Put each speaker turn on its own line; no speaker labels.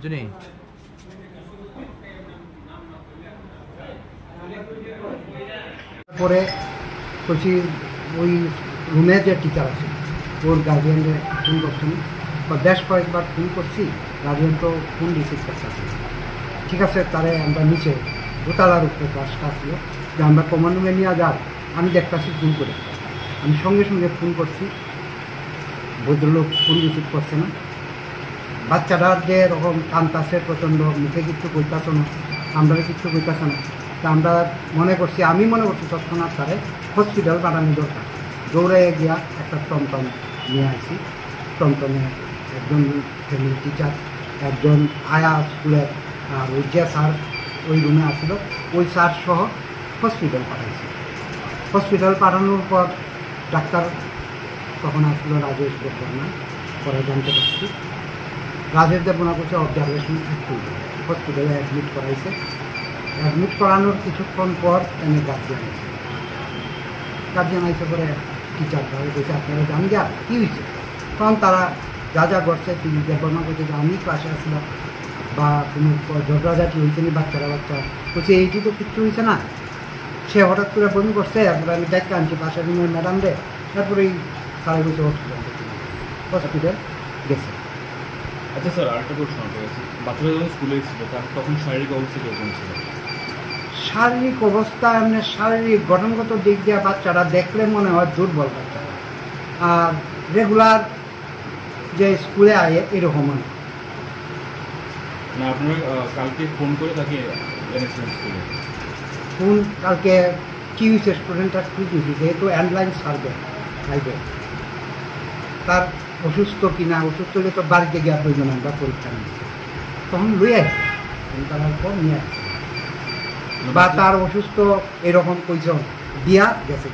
বুঝলি
পরে বলছি ওই রুমে যে টিচার আছে ওর গার্জিয়ানকে ফোন করছেন বেশ কয়েকবার ফোন করছি, গার্জিয়ান তো ফোন রিসিভ করতে আসে। ঠিক আছে, তারে আমরা নিচে দোতলার উপরে ক্লাসটা আসলো যে আমরা কমন রুমে নিয়ে যাও, আমি দেখতেছি ফোন করে। আমি সঙ্গে সঙ্গে ফোন করছি, ভদ্রলোক ফোন রিসিভ করছে না। বাচ্চাটার যে এরকম কান্তাছে প্রচণ্ড, মুখে কিছু কইতাছে না, আমরা কিছু কইতাছে না। তা আমরা আমি মনে করছি তৎক্ষণাৎ তারে হসপিটাল পাঠানো দরকার। দৌড়ে গিয়া একটা টমটম নিয়ে আসি। টমটমে একজন ফ্যামিলি টিচার, একজন আয়া স্কুলের, আর ওই যে স্যার ওই রুমে আসছিল ওই স্যার সহ হসপিটাল পাঠাইছি। হসপিটাল পাঠানোর পর ডাক্তার তখন আসলো রাজেশ দেববর্মা, পরে জানতে পারছি রাজেশ দেববর্মা করছে অবজারভেশন হসপিটালে অ্যাডমিট করাইছে। অ্যাডমিট করানোর কিছুক্ষণ পর এনে গার্জিয়ান আইসে করে টিচার ধরে বলছে আপনারা জান গিয়া কী হয়েছে। তখন তারা যা যা করছে তিনি দেববর্মা করছে যে আমি ক্লাসে আসলাম বা কোনো ঝগড়াঝাটি হয়েছে নি, বাচ্চা বলছে এইটি তো কিচ্ছু হয়েছে না। সে হঠাৎ করে বমি করছে, তারপরে আমি দেখতে আনছি পাশের রুমের ম্যাডাম রে, তারপরেই সারা বছর হসপিটাল গেছে।
আচ্ছা স্যার, আরেকটা প্রশ্ন আছে, বাচ্চারা যখন স্কুলে ছিল তখন শারীরিক অবস্থা কীরকম ছিল?
শারীরিক অবস্থা এমনি শারীরিক গঠনগত দিক দিয়ে বাচ্চারা দেখলে মনে হয় দুর্বল বাচ্চারা, আর রেগুলার যে স্কুলে আয়ে এরকম না।
আপনারা কালকে ফোন করে তাকে এনেছিলেন স্কুলে?
ফোন কালকে কী হয়েছে স্টুডেন্টটা কী দিয়েছি, যেহেতু অ্যান্ডলাইন সার্ভে খাইবে, তার অসুস্থ কিনা, অসুস্থ হলে তো বাড়িতে গিয়া প্রয়োজন আমরা পরীক্ষা নিই, তখন লই আসি তার পর নিয়ে আসি, বা তার অসুস্থ এরকম কইজন দিয়া গেছে।